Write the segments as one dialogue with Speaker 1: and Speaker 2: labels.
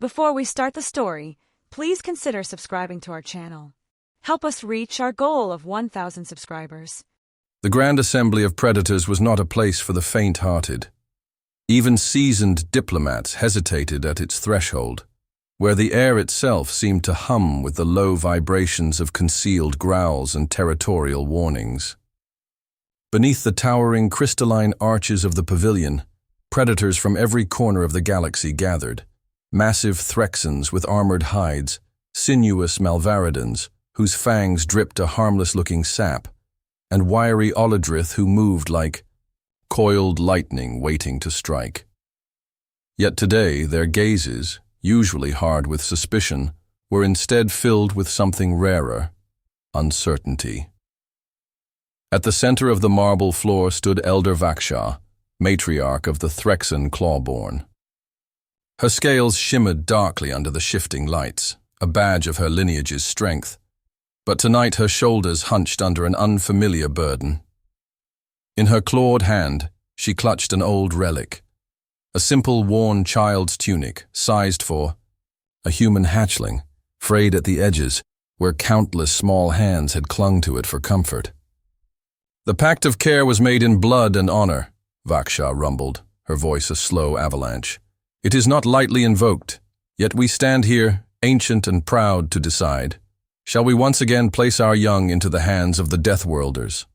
Speaker 1: Before we start the story, please consider subscribing to our channel. Help us reach our goal of 1,000 subscribers.
Speaker 2: The grand assembly of predators was not a place for the faint-hearted. Even seasoned diplomats hesitated at its threshold, where the air itself seemed to hum with the low vibrations of concealed growls and territorial warnings. Beneath the towering crystalline arches of the pavilion, predators from every corner of the galaxy gathered. Massive Threxans with armored hides, sinuous Malvaridans, whose fangs dripped a harmless-looking sap, and wiry Olodrith who moved like coiled lightning waiting to strike. Yet today their gazes, usually hard with suspicion, were instead filled with something rarer, uncertainty. At the center of the marble floor stood Elder Vaksha, matriarch of the Threxan Clawborn. Her scales shimmered darkly under the shifting lights, a badge of her lineage's strength, but tonight her shoulders hunched under an unfamiliar burden. In her clawed hand, she clutched an old relic, a simple worn child's tunic, sized for a human hatchling, frayed at the edges, where countless small hands had clung to it for comfort. "The pact of care was made in blood and honor," Vaksha rumbled, her voice a slow avalanche. "It is not lightly invoked, yet we stand here, ancient and proud, to decide. Shall we once again place our young into the hands of the deathworlders?"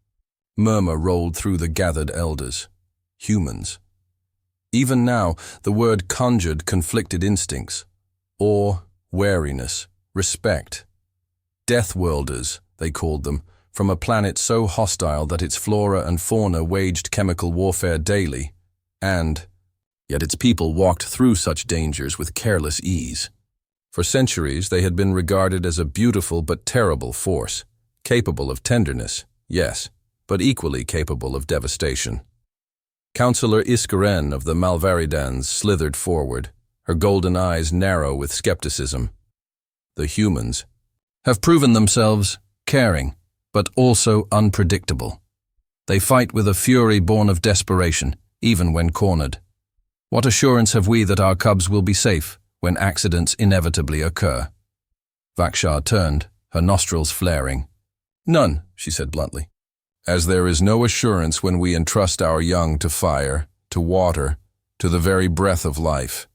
Speaker 2: Murmur rolled through the gathered elders. Humans. Even now, the word conjured conflicted instincts. Awe, wariness, respect. Deathworlders, they called them, from a planet so hostile that its flora and fauna waged chemical warfare daily, and yet its people walked through such dangers with careless ease. For centuries they had been regarded as a beautiful but terrible force, capable of tenderness, yes, but equally capable of devastation. Counselor Iskaren of the Malvaridans slithered forward, her golden eyes narrow with skepticism. The humans have proven themselves caring, but also unpredictable. They fight with a fury born of desperation, even when cornered. What assurance have we that our cubs will be safe when accidents inevitably occur? Vaksha turned, her nostrils flaring. "None," she said bluntly. "As there is no assurance when we entrust our young to fire, to water, to the very breath of life.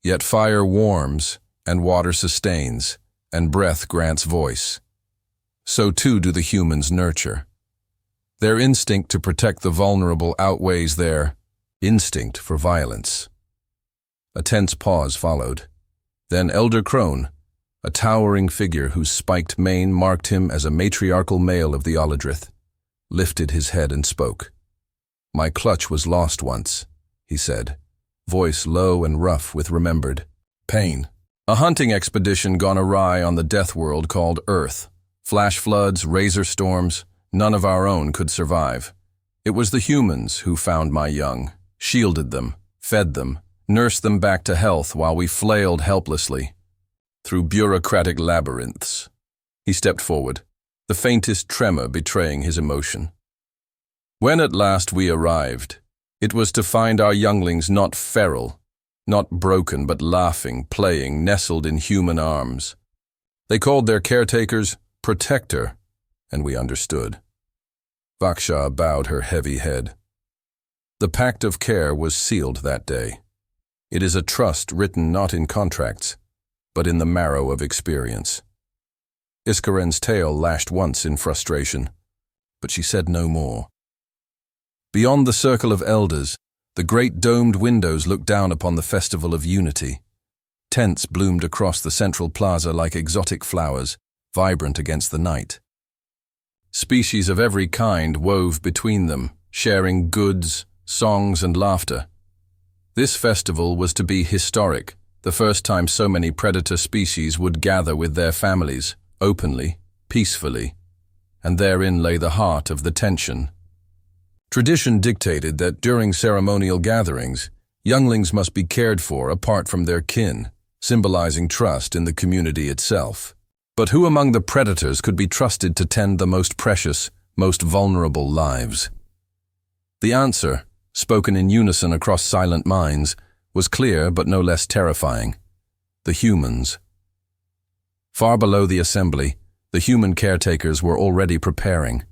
Speaker 2: Yet fire warms, and water sustains, and breath grants voice. So too do the humans nurture. Their instinct to protect the vulnerable outweighs their instinct for violence." A tense pause followed. Then Elder Crone, a towering figure whose spiked mane marked him as a matriarchal male of the Olodrith, lifted his head and spoke. "My clutch was lost once," he said, voice low and rough with remembered pain. "A hunting expedition gone awry on the death world called Earth. Flash floods, razor storms, none of our own could survive. It was the humans who found my young, shielded them, fed them, nursed them back to health while we flailed helplessly through bureaucratic labyrinths." He stepped forward, the faintest tremor betraying his emotion. "When at last we arrived, it was to find our younglings not feral, not broken but laughing, playing, nestled in human arms. They called their caretakers Protector, and we understood." Vaksha bowed her heavy head. "The pact of care was sealed that day. It is a trust written not in contracts, but in the marrow of experience." Iskaren's tail lashed once in frustration, but she said no more. Beyond the circle of elders, the great domed windows looked down upon the Festival of Unity. Tents bloomed across the central plaza like exotic flowers, vibrant against the night. Species of every kind wove between them, sharing goods, songs, and laughter. This festival was to be historic, the first time so many predator species would gather with their families, openly, peacefully, and therein lay the heart of the tension. Tradition dictated that during ceremonial gatherings, younglings must be cared for apart from their kin, symbolizing trust in the community itself. But who among the predators could be trusted to tend the most precious, most vulnerable lives? The answer, spoken in unison across silent minds, was clear but no less terrifying. The humans. Far below the assembly, the human caretakers were already preparing.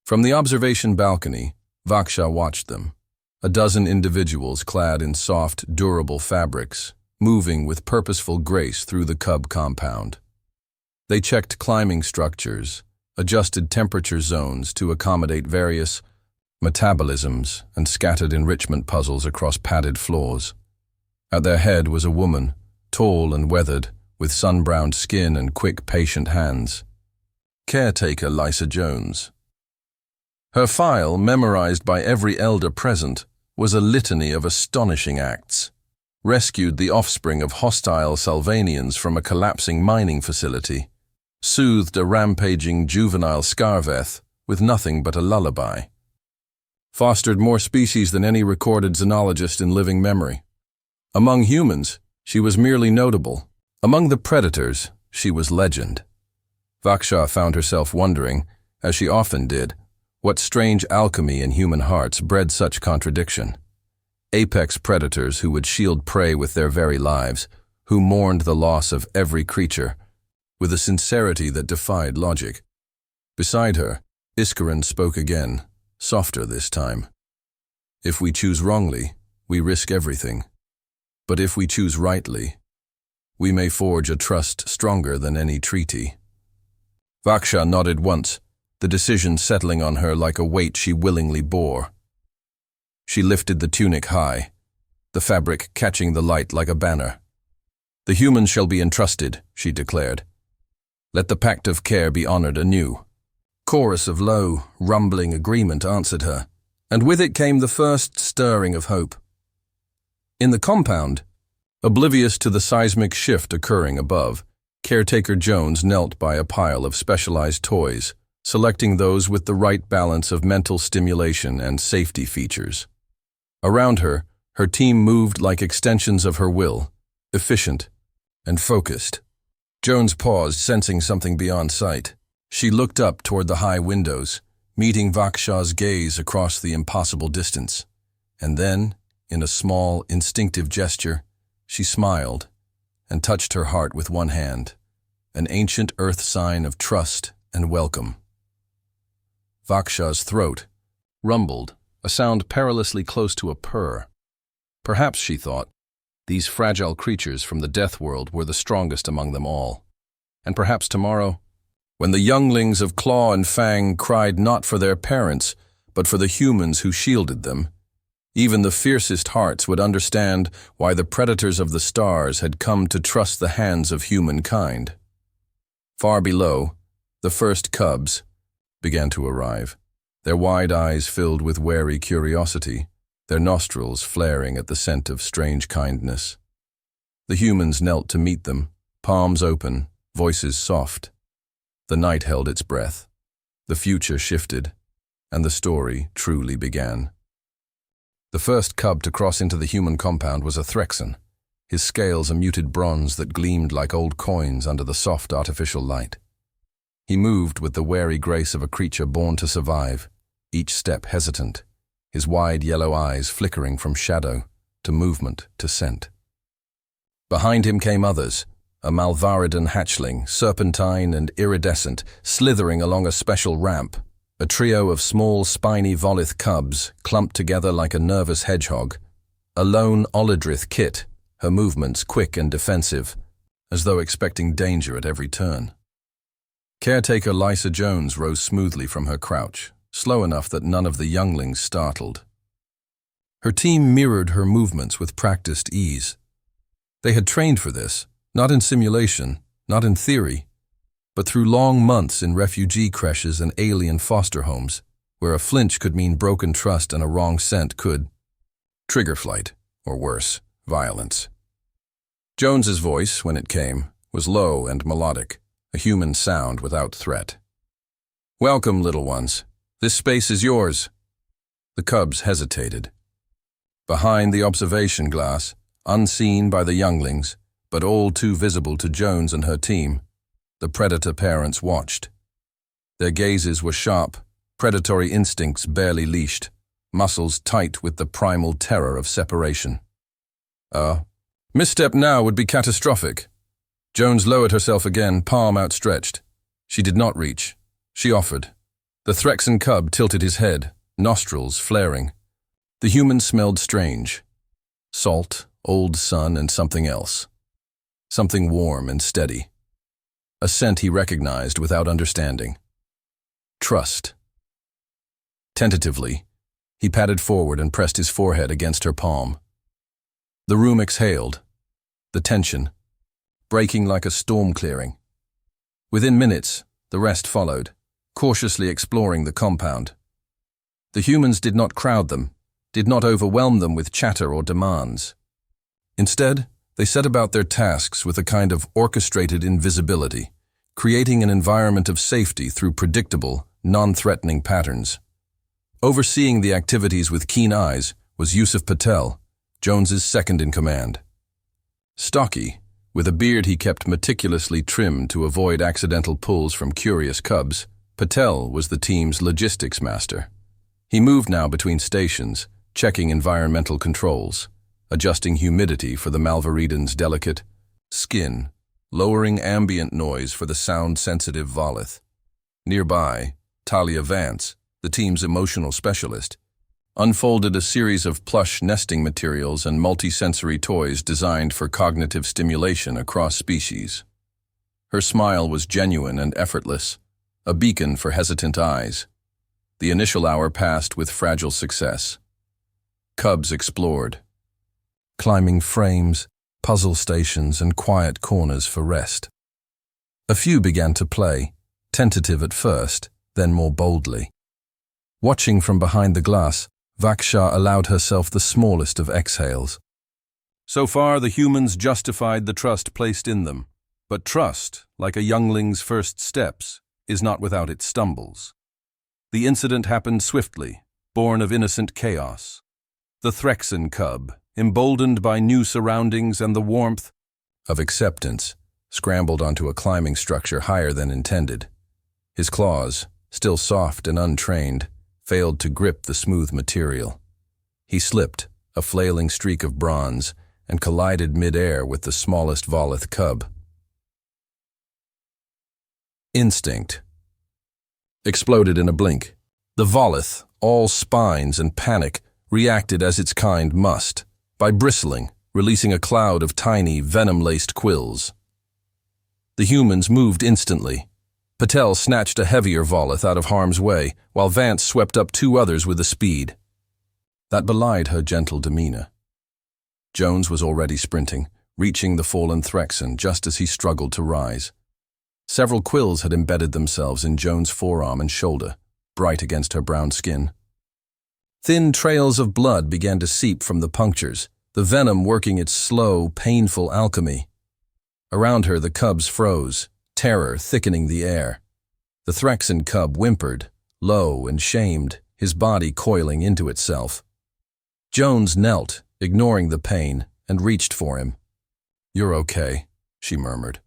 Speaker 2: From the observation balcony, Vaksha watched them. A dozen individuals clad in soft, durable fabrics, moving with purposeful grace through the cub compound. They checked climbing structures, adjusted temperature zones to accommodate various metabolisms, and scattered enrichment puzzles across padded floors. At their head was a woman, tall and weathered, with sun-browned skin and quick, patient hands. Caretaker Lysa Jones. Her file, memorized by every elder present, was a litany of astonishing acts. Rescued the offspring of hostile Salvanians from a collapsing mining facility. Soothed a rampaging juvenile Scarveth with nothing but a lullaby. Fostered more species than any recorded xenologist in living memory. Among humans, she was merely notable. Among the predators, she was legend. Vaksha found herself wondering, as she often did, what strange alchemy in human hearts bred such contradiction. Apex predators who would shield prey with their very lives, who mourned the loss of every creature, with a sincerity that defied logic. Beside her, Iskaran spoke again, softer this time. If we choose wrongly, we risk everything. But if we choose rightly, we may forge a trust stronger than any treaty. Vaksha nodded once, the decision settling on her like a weight she willingly bore. She lifted the tunic high, the fabric catching the light like a banner. The humans shall be entrusted, she declared. Let the pact of care be honored anew. Chorus of low, rumbling agreement answered her, and with it came the first stirring of hope. In the compound, oblivious to the seismic shift occurring above, Caretaker Jones knelt by a pile of specialized toys, selecting those with the right balance of mental stimulation and safety features. Around her, her team moved like extensions of her will, efficient and focused. Jones paused, sensing something beyond sight. She looked up toward the high windows, meeting Vaksha's gaze across the impossible distance. And then, in a small, instinctive gesture, she smiled and touched her heart with one hand, an ancient earth sign of trust and welcome. Vaksha's throat rumbled, a sound perilously close to a purr. Perhaps, she thought, these fragile creatures from the death world were the strongest among them all. And perhaps tomorrow, when the younglings of Claw and Fang cried not for their parents, but for the humans who shielded them, even the fiercest hearts would understand why the predators of the stars had come to trust the hands of humankind. Far below, the first cubs began to arrive, their wide eyes filled with wary curiosity, their nostrils flaring at the scent of strange kindness. The humans knelt to meet them, palms open, voices soft. The night held its breath. The future shifted, and the story truly began. The first cub to cross into the human compound was a Threxan, his scales a muted bronze that gleamed like old coins under the soft artificial light. He moved with the wary grace of a creature born to survive, each step hesitant, his wide yellow eyes flickering from shadow to movement to scent. Behind him came others, a Malvaridan hatchling, serpentine and iridescent, slithering along a special ramp, a trio of small spiny Volith cubs clumped together like a nervous hedgehog, a lone Olidrith kit, her movements quick and defensive, as though expecting danger at every turn. Caretaker Lysa Jones rose smoothly from her crouch, slow enough that none of the younglings startled. Her team mirrored her movements with practiced ease. They had trained for this, not in simulation, not in theory, but through long months in refugee creches and alien foster homes, where a flinch could mean broken trust and a wrong scent could trigger flight, or worse, violence. Jones's voice, when it came, was low and melodic, a human sound without threat. "Welcome, little ones. This space is yours." The cubs hesitated. Behind the observation glass, unseen by the younglings, but all too visible to Jones and her team, the predator parents watched. Their gazes were sharp, predatory instincts barely leashed, muscles tight with the primal terror of separation. Misstep now would be catastrophic. Jones lowered herself again, palm outstretched. She did not reach. She offered. The Threxan cub tilted his head, nostrils flaring. The human smelled strange. Salt, old sun, and something else. Something warm and steady. A scent he recognized without understanding. Trust. Tentatively, he patted forward and pressed his forehead against her palm. The room exhaled. The tension, breaking like a storm clearing. Within minutes, the rest followed, cautiously exploring the compound. The humans did not crowd them, did not overwhelm them with chatter or demands. Instead, they set about their tasks with a kind of orchestrated invisibility, creating an environment of safety through predictable, non-threatening patterns. Overseeing the activities with keen eyes was Yusuf Patel, Jones's second-in-command. Stocky, with a beard he kept meticulously trimmed to avoid accidental pulls from curious cubs, Patel was the team's logistics master. He moved now between stations, checking environmental controls, adjusting humidity for the Malveridan's delicate skin, lowering ambient noise for the sound-sensitive Volith. Nearby, Talia Vance, the team's emotional specialist, unfolded a series of plush nesting materials and multisensory toys designed for cognitive stimulation across species. Her smile was genuine and effortless, a beacon for hesitant eyes. The initial hour passed with fragile success. Cubs explored, climbing frames, puzzle stations, and quiet corners for rest. A few began to play, tentative at first, then more boldly. Watching from behind the glass, Vaksha allowed herself the smallest of exhales. So far, the humans justified the trust placed in them. But trust, like a youngling's first steps, is not without its stumbles. The incident happened swiftly, born of innocent chaos. The Threxan cub, emboldened by new surroundings and the warmth of acceptance, scrambled onto a climbing structure higher than intended. His claws, still soft and untrained, failed to grip the smooth material. He slipped, a flailing streak of bronze, and collided mid-air with the smallest Volith cub. Instinct exploded in a blink. The Volith, all spines and panic, reacted as its kind must, by bristling, releasing a cloud of tiny, venom-laced quills. The humans moved instantly. Patel snatched a heavier Volith out of harm's way, while Vance swept up two others with a speed that belied her gentle demeanor. Jones was already sprinting, reaching the fallen Threxan just as he struggled to rise. Several quills had embedded themselves in Jones' forearm and shoulder, bright against her brown skin. Thin trails of blood began to seep from the punctures, the venom working its slow, painful alchemy. Around her the cubs froze, terror thickening the air. The Threxan cub whimpered, low and shamed, his body coiling into itself. Jones knelt, ignoring the pain, and reached for him. "You're okay," she murmured,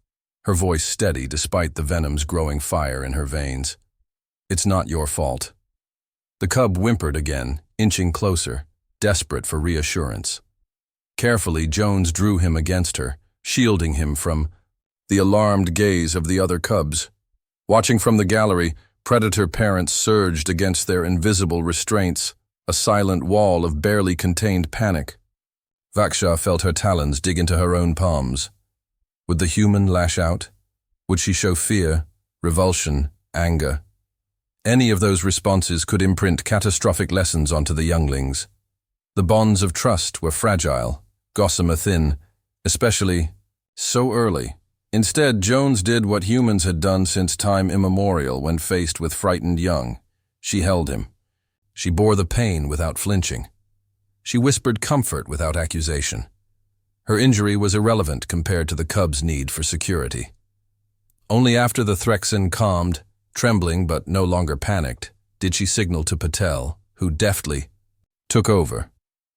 Speaker 2: her voice steady despite the venom's growing fire in her veins. "It's not your fault." The cub whimpered again, inching closer, desperate for reassurance. Carefully, Jones drew him against her, shielding him from the alarmed gaze of the other cubs. Watching from the gallery, predator parents surged against their invisible restraints, a silent wall of barely contained panic. Vaksha felt her talons dig into her own palms. Would the human lash out? Would she show fear, revulsion, anger? Any of those responses could imprint catastrophic lessons onto the younglings. The bonds of trust were fragile, gossamer thin, especially so early. Instead, Jones did what humans had done since time immemorial when faced with frightened young. She held him. She bore the pain without flinching. She whispered comfort without accusation. Her injury was irrelevant compared to the cub's need for security. Only after the Threxan calmed, trembling but no longer panicked, did she signal to Patel, who deftly took over,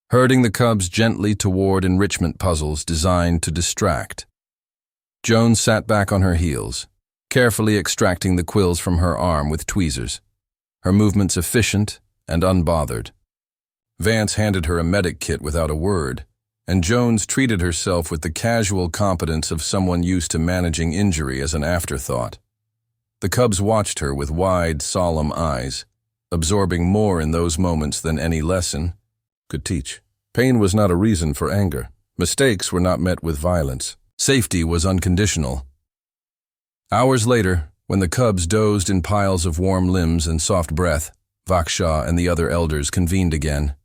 Speaker 2: herding the cubs gently toward enrichment puzzles designed to distract. Jones sat back on her heels, carefully extracting the quills from her arm with tweezers, her movements efficient and unbothered. Vance handed her a medic kit without a word, and Jones treated herself with the casual competence of someone used to managing injury as an afterthought. The cubs watched her with wide, solemn eyes, absorbing more in those moments than any lesson could teach. Pain was not a reason for anger. Mistakes were not met with violence. Safety was unconditional. Hours later, when the cubs dozed in piles of warm limbs and soft breath, Vaksha and the other elders convened again.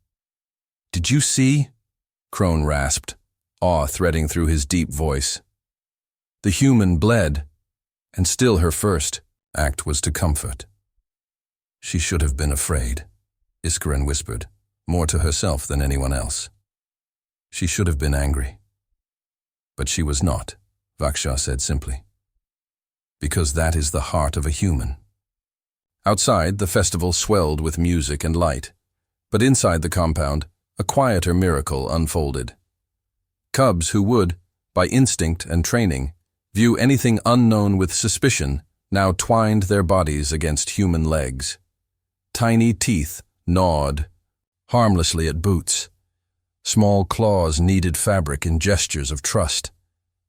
Speaker 2: "Did you see?" Crone rasped, awe threading through his deep voice. The human bled, and still her first act was to comfort. "She should have been afraid," Iskaran whispered, more to herself than anyone else. "She should have been angry." "But she was not," Vaksha said simply. "Because that is the heart of a human." Outside, the festival swelled with music and light, but inside the compound, a quieter miracle unfolded. Cubs who would, by instinct and training, view anything unknown with suspicion now twined their bodies against human legs. Tiny teeth gnawed harmlessly at boots. Small claws kneaded fabric in gestures of trust.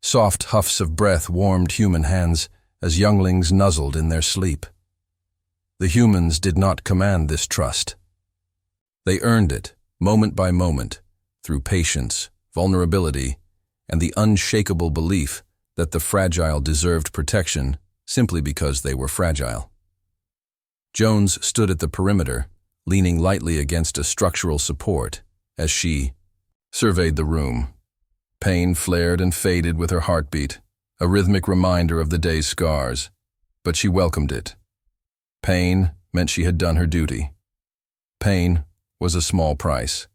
Speaker 2: Soft huffs of breath warmed human hands as younglings nuzzled in their sleep. The humans did not command this trust. They earned it, moment by moment, through patience, vulnerability, and the unshakable belief that the fragile deserved protection simply because they were fragile. Jones stood at the perimeter, leaning lightly against a structural support, as she surveyed the room. Pain flared and faded with her heartbeat, a rhythmic reminder of the day's scars, but she welcomed it. Pain meant she had done her duty. Pain was a small price.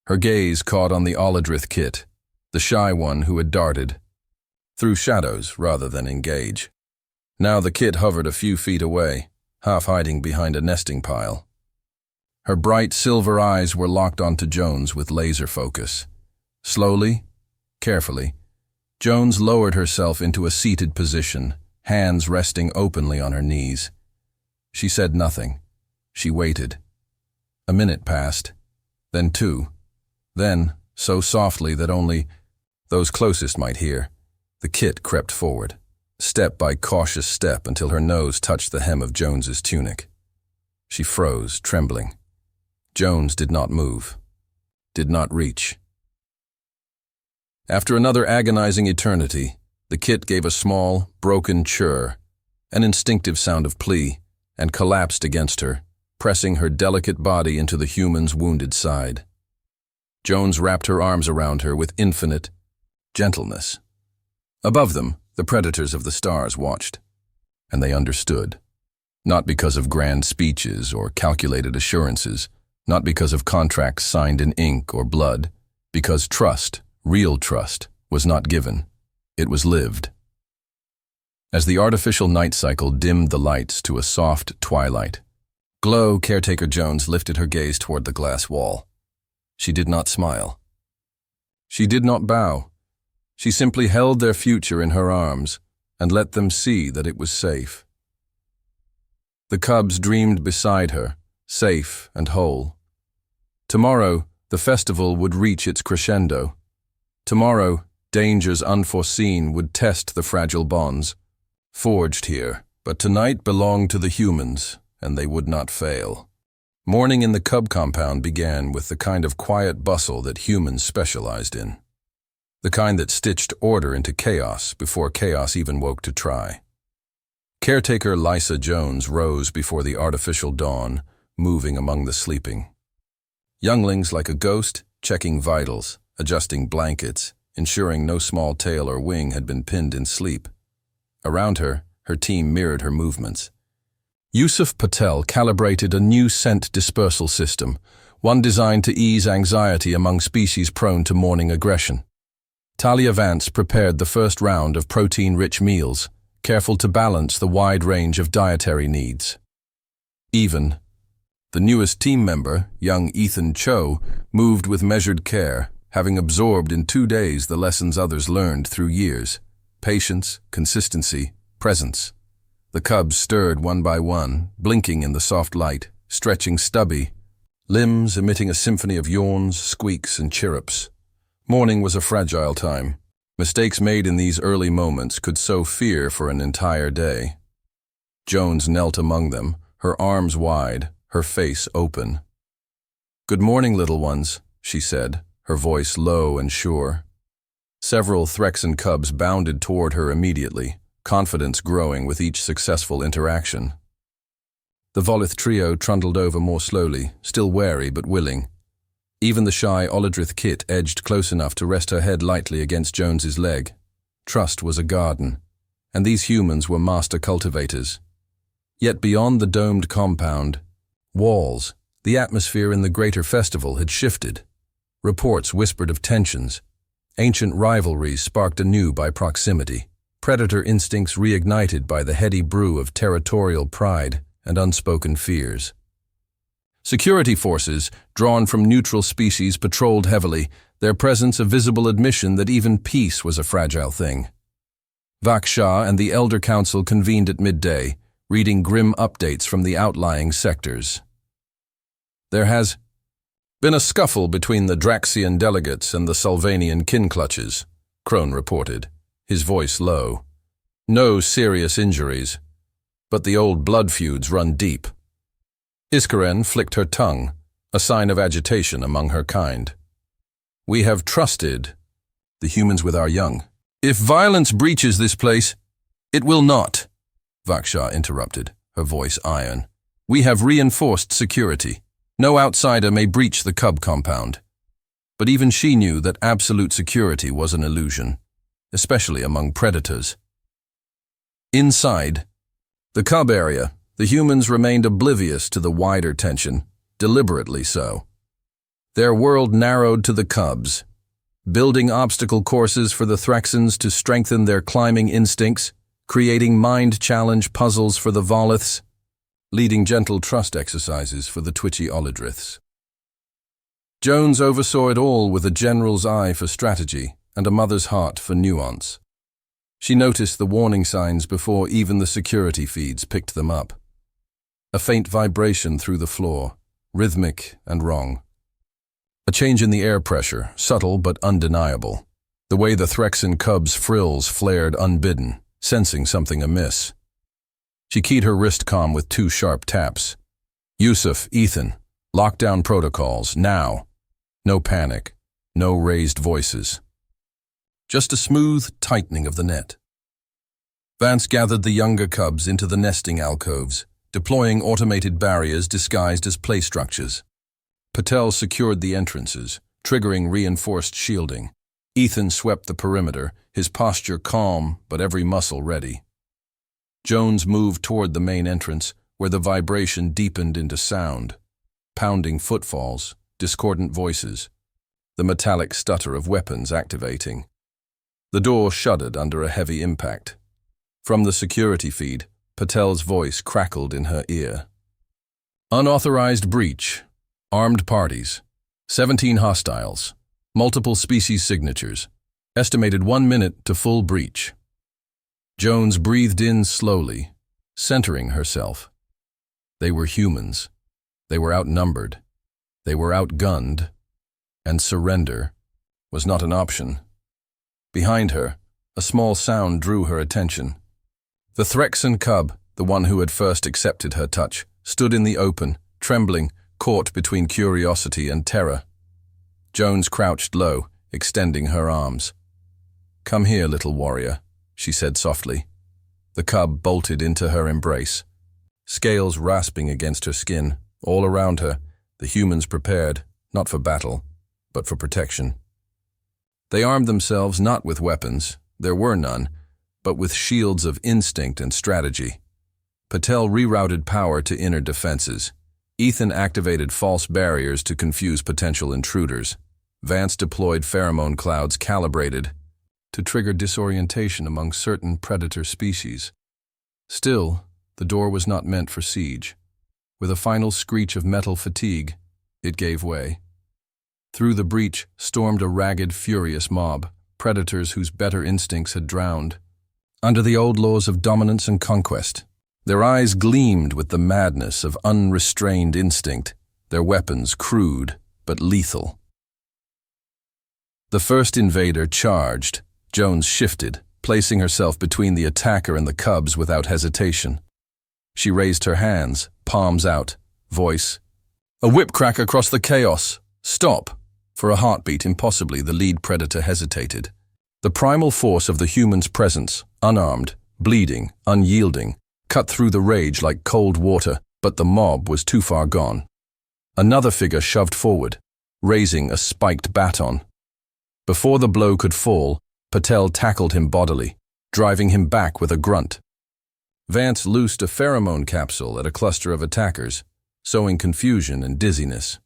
Speaker 2: Her gaze caught on the Oladrith kit, the shy one who had darted, through shadows rather than engage. Now the kit hovered a few feet away, half hiding behind a nesting pile. Her bright silver eyes were locked onto Jones with laser focus. Slowly, carefully, Jones lowered herself into a seated position, hands resting openly on her knees. She said nothing. She waited. A minute passed, then two. Then, so softly that only those closest might hear, the kit crept forward, step by cautious step until her nose touched the hem of Jones's tunic. She froze, trembling. Jones did not move, did not reach. After another agonizing eternity, the kit gave a small, broken chirr, an instinctive sound of plea, and collapsed against her, pressing her delicate body into the human's wounded side. Jones wrapped her arms around her with infinite gentleness. Above them, the predators of the stars watched, and they understood. Not because of grand speeches or calculated assurances, not because of contracts signed in ink or blood, because trust, real trust, was not given. It was lived. As the artificial night cycle dimmed the lights to a soft twilight, Glow Caretaker Jones lifted her gaze toward the glass wall. She did not smile. She did not bow. She simply held their future in her arms and let them see that it was safe. The cubs dreamed beside her, safe and whole. Tomorrow, the festival would reach its crescendo. Tomorrow, dangers unforeseen would test the fragile bonds, forged here, but tonight belonged to the humans, and they would not fail. Morning in the cub compound began with the kind of quiet bustle that humans specialized in. The kind that stitched order into chaos before chaos even woke to try. Caretaker Lysa Jones rose before the artificial dawn, moving among the sleeping. Younglings like a ghost, checking vitals, adjusting blankets, ensuring no small tail or wing had been pinned in sleep. Around her, her team mirrored her movements. Yusuf Patel calibrated a new scent dispersal system, one designed to ease anxiety among species prone to morning aggression. Talia Vance prepared the first round of protein-rich meals, careful to balance the wide range of dietary needs. Even, the newest team member, young Ethan Cho, moved with measured care, having absorbed in 2 days the lessons others learned through years: patience, consistency, presence. The cubs stirred one by one, blinking in the soft light, stretching stubby, limbs emitting a symphony of yawns, squeaks, and chirrups. Morning was a fragile time. Mistakes made in these early moments could sow fear for an entire day. Jones knelt among them, her arms wide, her face open. "Good morning, little ones," she said, her voice low and sure. Several Threxan cubs bounded toward her immediately, confidence growing with each successful interaction. The Volith trio trundled over more slowly, still wary but willing. Even the shy Olidrith Kit edged close enough to rest her head lightly against Jones's leg. Trust was a garden, and these humans were master cultivators. Yet beyond the domed compound, walls, the atmosphere in the greater festival had shifted. Reports whispered of tensions. Ancient rivalries sparked anew by proximity. Predator instincts reignited by the heady brew of territorial pride and unspoken fears. Security forces, drawn from neutral species, patrolled heavily, their presence a visible admission that even peace was a fragile thing. Vaksha and the Elder Council convened at midday, reading grim updates from the outlying sectors. "There has been a scuffle between the Draxian delegates and the Sylvanian kin-clutches," Crone reported, his voice low. "No serious injuries, but the old blood feuds run deep." Iskaren flicked her tongue, a sign of agitation among her kind. "We have trusted the humans with our young. If violence breaches this place, it will not," Vaksha interrupted, her voice iron. "We have reinforced security. No outsider may breach the cub compound." But even she knew that absolute security was an illusion, especially among predators. Inside the cub area, the humans remained oblivious to the wider tension, deliberately so. Their world narrowed to the cubs, building obstacle courses for the Threxans to strengthen their climbing instincts, creating mind-challenge puzzles for the Voliths, leading gentle trust exercises for the twitchy Olidriths. Jones oversaw it all with a general's eye for strategy and a mother's heart for nuance. She noticed the warning signs before even the security feeds picked them up. A faint vibration through the floor, rhythmic and wrong. A change in the air pressure, subtle but undeniable. The way the Threxan cub's frills flared unbidden, sensing something amiss. She keyed her wrist comm with 2 sharp taps. "Yusuf, Ethan, lockdown protocols, now." No panic, no raised voices. Just a smooth tightening of the net. Vance gathered the younger cubs into the nesting alcoves, deploying automated barriers disguised as play structures. Patel secured the entrances, triggering reinforced shielding. Ethan swept the perimeter, his posture calm but every muscle ready. Jones moved toward the main entrance, where the vibration deepened into sound. Pounding footfalls, discordant voices, the metallic stutter of weapons activating. The door shuddered under a heavy impact. From the security feed, Patel's voice crackled in her ear. "Unauthorized breach. Armed parties. 17 hostiles. Multiple species signatures. Estimated 1 minute to full breach." Jones breathed in slowly, centering herself. They were humans. They were outnumbered. They were outgunned. And surrender was not an option. Behind her, a small sound drew her attention. The Threxan cub, the one who had first accepted her touch, stood in the open, trembling, caught between curiosity and terror. Jones crouched low, extending her arms. "Come here, little warrior," she said softly. The cub bolted into her embrace, scales rasping against her skin. All around her, the humans prepared, not for battle, but for protection. They armed themselves not with weapons, there were none, but with shields of instinct and strategy. Patel rerouted power to inner defenses. Ethan activated false barriers to confuse potential intruders. Vance deployed pheromone clouds calibrated to trigger disorientation among certain predator species. Still, the door was not meant for siege. With a final screech of metal fatigue, it gave way. Through the breach stormed a ragged, furious mob, predators whose better instincts had drowned. Under the old laws of dominance and conquest, their eyes gleamed with the madness of unrestrained instinct, their weapons crude but lethal. The first invader charged. Jones shifted, placing herself between the attacker and the cubs without hesitation. She raised her hands, palms out, voice. A whip crack across the chaos. Stop! For a heartbeat, impossibly, the lead predator hesitated. The primal force of the human's presence, unarmed, bleeding, unyielding, cut through the rage like cold water, but the mob was too far gone. Another figure shoved forward, raising a spiked baton. Before the blow could fall, Patel tackled him bodily, driving him back with a grunt. Vance loosed a pheromone capsule at a cluster of attackers, sowing confusion and dizziness.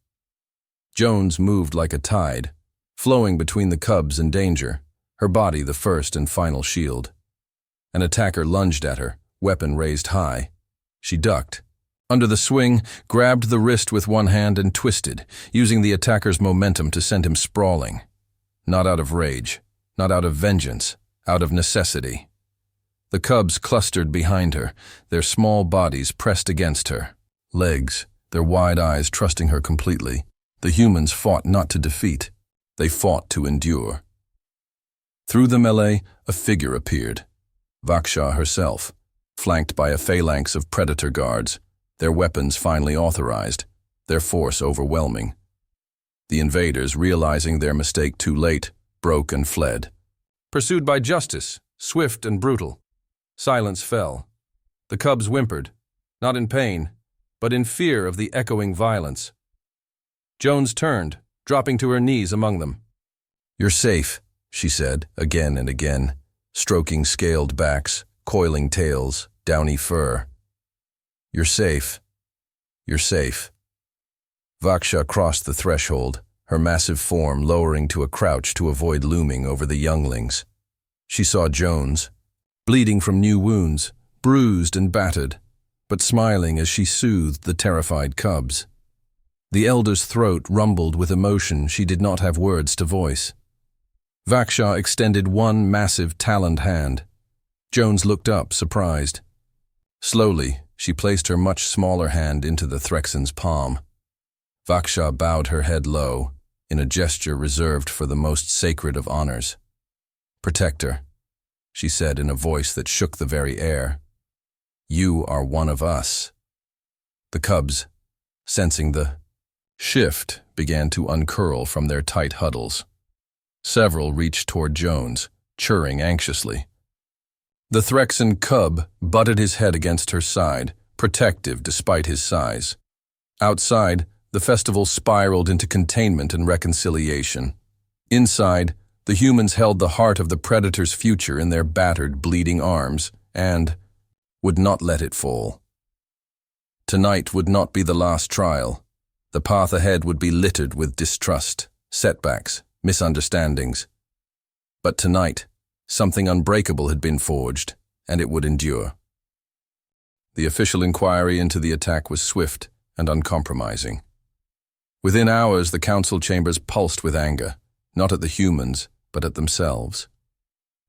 Speaker 2: Jones moved like a tide, flowing between the cubs and danger, her body the first and final shield. An attacker lunged at her, weapon raised high. She ducked. Under the swing, grabbed the wrist with one hand and twisted, using the attacker's momentum to send him sprawling. Not out of rage, not out of vengeance, out of necessity. The cubs clustered behind her, their small bodies pressed against her. Legs, their wide eyes trusting her completely. The humans fought not to defeat, they fought to endure. Through the melee, a figure appeared. Vaksha herself, flanked by a phalanx of predator guards, their weapons finally authorized, their force overwhelming. The invaders, realizing their mistake too late, broke and fled. Pursued by justice, swift and brutal. Silence fell. The cubs whimpered, not in pain, but in fear of the echoing violence. Jones turned, dropping to her knees among them. "You're safe," she said, again and again, stroking scaled backs, coiling tails, downy fur. "You're safe. You're safe." Vaksha crossed the threshold, her massive form lowering to a crouch to avoid looming over the younglings. She saw Jones, bleeding from new wounds, bruised and battered, but smiling as she soothed the terrified cubs. The elder's throat rumbled with emotion she did not have words to voice. Vaksha extended one massive taloned hand. Jones looked up, surprised. Slowly, she placed her much smaller hand into the Threxan's palm. Vaksha bowed her head low, in a gesture reserved for the most sacred of honors. "Protector," she said in a voice that shook the very air. "You are one of us." The cubs, sensing the shift, began to uncurl from their tight huddles. Several reached toward Jones, churring anxiously. The Threxan cub butted his head against her side, protective despite his size. Outside, the festival spiraled into containment and reconciliation. Inside, the humans held the heart of the predator's future in their battered, bleeding arms and would not let it fall. Tonight would not be the last trial. The path ahead would be littered with distrust, setbacks, misunderstandings. But tonight, something unbreakable had been forged, and it would endure. The official inquiry into the attack was swift and uncompromising. Within hours, the council chambers pulsed with anger, not at the humans, but at themselves.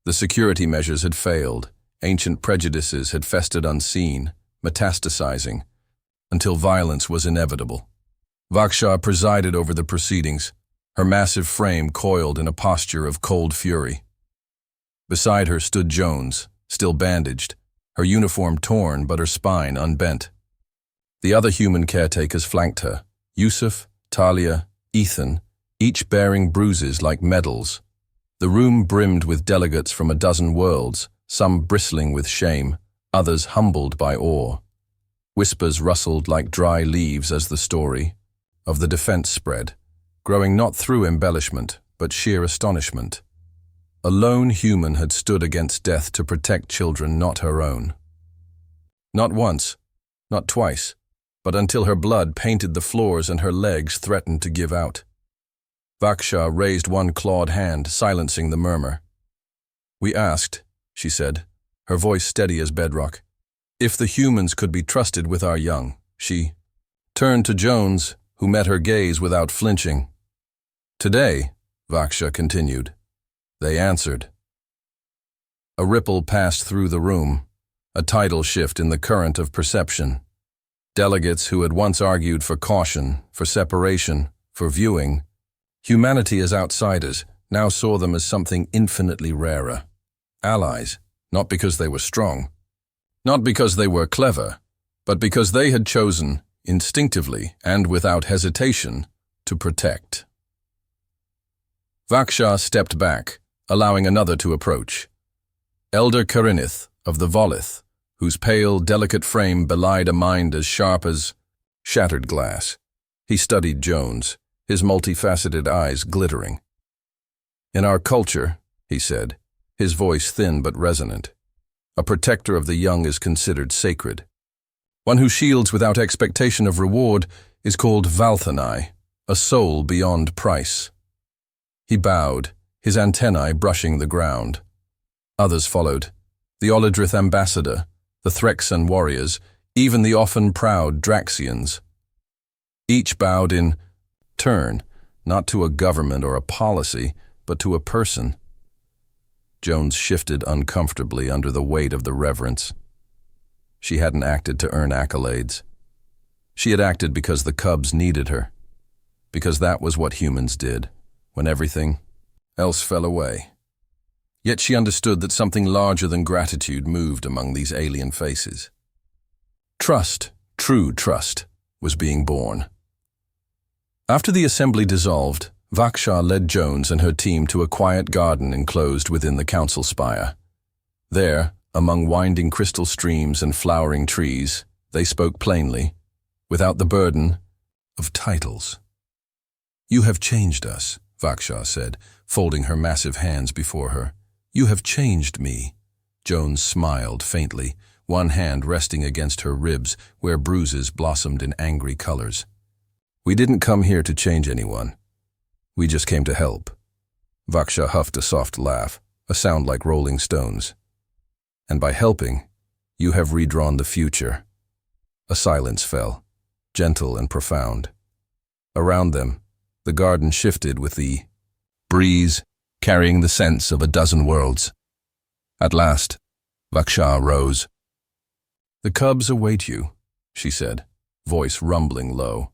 Speaker 2: The security measures had failed, ancient prejudices had festered unseen, metastasizing, until violence was inevitable. Vaksha presided over the proceedings, her massive frame coiled in a posture of cold fury. Beside her stood Jones, still bandaged, her uniform torn but her spine unbent. The other human caretakers flanked her, Yusuf, Talia, Ethan, each bearing bruises like medals. The room brimmed with delegates from a dozen worlds, some bristling with shame, others humbled by awe. Whispers rustled like dry leaves as the story of the defense spread, growing not through embellishment, but sheer astonishment. A lone human had stood against death to protect children not her own. Not once, not twice, but until her blood painted the floors and her legs threatened to give out. Vaksha raised one clawed hand, silencing the murmur. "We asked," she said, her voice steady as bedrock, "if the humans could be trusted with our young." She turned to Jones, who met her gaze without flinching. "Today," Vaksha continued, "they answered." A ripple passed through the room, a tidal shift in the current of perception. Delegates who had once argued for caution, for separation, for viewing humanity as outsiders, now saw them as something infinitely rarer. Allies, not because they were strong, not because they were clever, but because they had chosen, instinctively and without hesitation, to protect. Vaksha stepped back, allowing another to approach. Elder Karinith of the Volith, whose pale, delicate frame belied a mind as sharp as shattered glass. He studied Jones, his multifaceted eyes glittering. "In our culture," he said, his voice thin but resonant, "a protector of the young is considered sacred. One who shields without expectation of reward is called Valthanai, a soul beyond price." He bowed, his antennae brushing the ground. Others followed, the Oladrith ambassador, the Threxan warriors, even the often proud Draxians. Each bowed in turn, not to a government or a policy, but to a person. Jones shifted uncomfortably under the weight of the reverence. She hadn't acted to earn accolades. She had acted because the cubs needed her, because that was what humans did, when everything else fell away. Yet she understood that something larger than gratitude moved among these alien faces. Trust, true trust, was being born. After the assembly dissolved, Vaksha led Jones and her team to a quiet garden enclosed within the council spire. There, among winding crystal streams and flowering trees, they spoke plainly, without the burden of titles. "You have changed us," Vaksha said, folding her massive hands before her. "You have changed me." Jones smiled faintly, one hand resting against her ribs where bruises blossomed in angry colors. "We didn't come here to change anyone. We just came to help." Vaksha huffed a soft laugh, a sound like rolling stones. "And by helping, you have redrawn the future." A silence fell, gentle and profound. Around them, the garden shifted with the breeze, carrying the sense of a dozen worlds. At last, Vaksha rose. "The cubs await you," she said, voice rumbling low.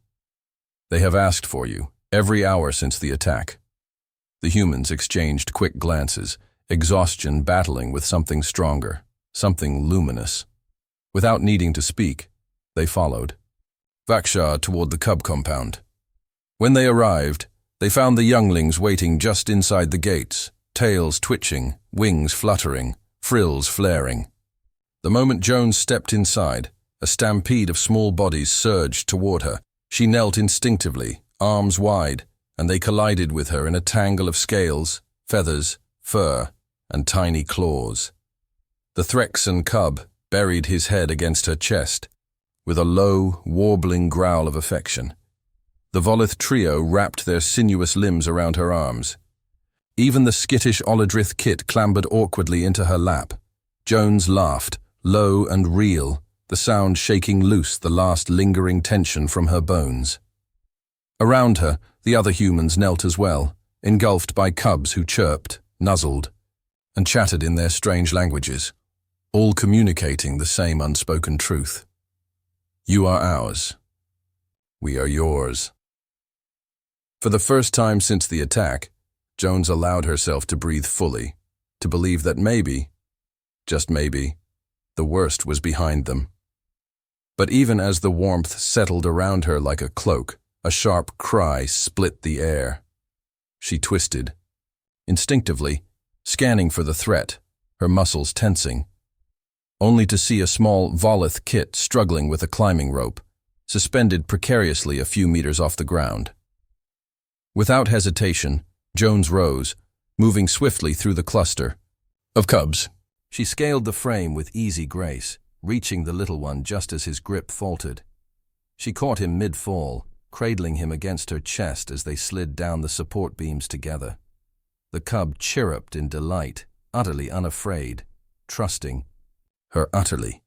Speaker 2: "They have asked for you, every hour since the attack." The humans exchanged quick glances, exhaustion battling with something stronger, something luminous. Without needing to speak, they followed. Vaksha toward the cub compound. When they arrived, they found the younglings waiting just inside the gates, tails twitching, wings fluttering, frills flaring. The moment Jones stepped inside, a stampede of small bodies surged toward her. She knelt instinctively, arms wide, and they collided with her in a tangle of scales, feathers, fur, and tiny claws. The Threxan cub buried his head against her chest, with a low, warbling growl of affection. The Volith trio wrapped their sinuous limbs around her arms. Even the skittish Oladrith kit clambered awkwardly into her lap. Jones laughed, low and real, the sound shaking loose the last lingering tension from her bones. Around her, the other humans knelt as well, engulfed by cubs who chirped, nuzzled, and chattered in their strange languages, all communicating the same unspoken truth. "You are ours. We are yours." For the first time since the attack, Jones allowed herself to breathe fully, to believe that maybe, just maybe, the worst was behind them. But even as the warmth settled around her like a cloak, a sharp cry split the air. She twisted, instinctively, scanning for the threat, her muscles tensing, only to see a small Volith kit struggling with a climbing rope, suspended precariously a few meters off the ground. Without hesitation, Jones rose, moving swiftly through the cluster of cubs. She scaled the frame with easy grace, reaching the little one just as his grip faltered. She caught him mid-fall, cradling him against her chest as they slid down the support beams together. The cub chirruped in delight, utterly unafraid, trusting her utterly.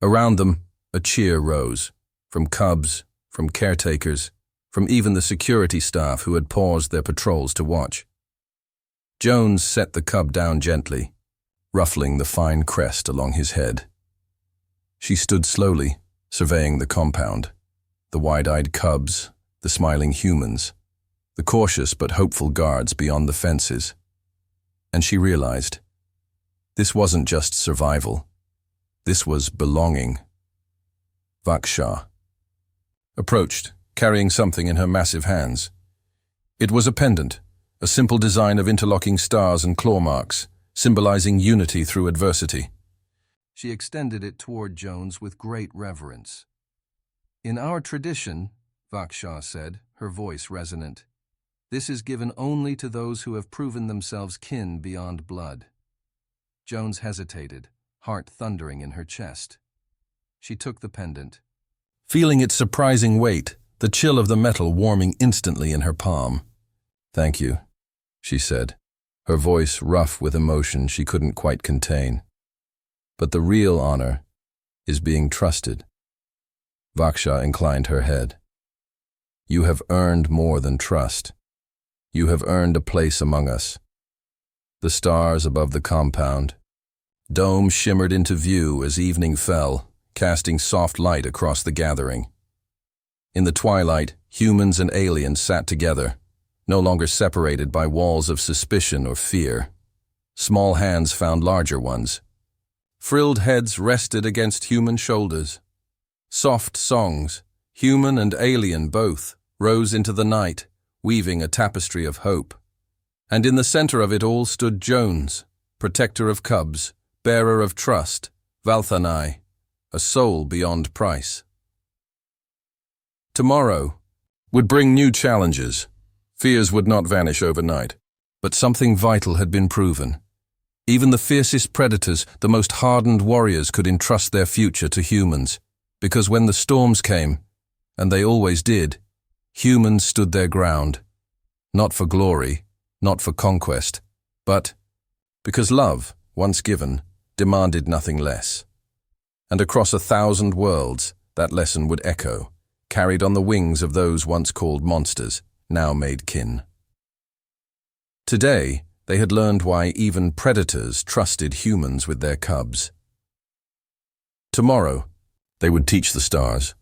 Speaker 2: Around them, a cheer rose, from cubs, from caretakers, from even the security staff who had paused their patrols to watch. Jones set the cub down gently, ruffling the fine crest along his head. She stood slowly, surveying the compound, the wide-eyed cubs, the smiling humans, the cautious but hopeful guards beyond the fences. And she realized, this wasn't just survival. This was belonging. Vaksha approached, carrying something in her massive hands. It was a pendant, a simple design of interlocking stars and claw marks, symbolizing unity through adversity. She extended it toward Jones with great reverence. In our tradition, Vaksha said, her voice resonant, this is given only to those who have proven themselves kin beyond blood. Jones hesitated, heart thundering in her chest. She took the pendant. Feeling its surprising weight, the chill of the metal warming instantly in her palm. Thank you, she said, her voice rough with emotion she couldn't quite contain. But the real honor is being trusted. Vaksha inclined her head. You have earned more than trust. You have earned a place among us. The stars above the compound. Dome shimmered into view as evening fell, casting soft light across the gathering. In the twilight, humans and aliens sat together, no longer separated by walls of suspicion or fear. Small hands found larger ones. Frilled heads rested against human shoulders. Soft songs, human and alien both, rose into the night, weaving a tapestry of hope. And in the center of it all stood Jones, protector of cubs, bearer of trust, Valthanai, a soul beyond price. Tomorrow would bring new challenges. Fears would not vanish overnight, but something vital had been proven. Even the fiercest predators, the most hardened warriors could entrust their future to humans, because when the storms came, and they always did, humans stood their ground, not for glory, not for conquest, but because love, once given, demanded nothing less. And across 1,000 worlds, that lesson would echo, carried on the wings of those once called monsters, now made kin. Today, they had learned why even predators trusted humans with their cubs. Tomorrow, they would teach the stars,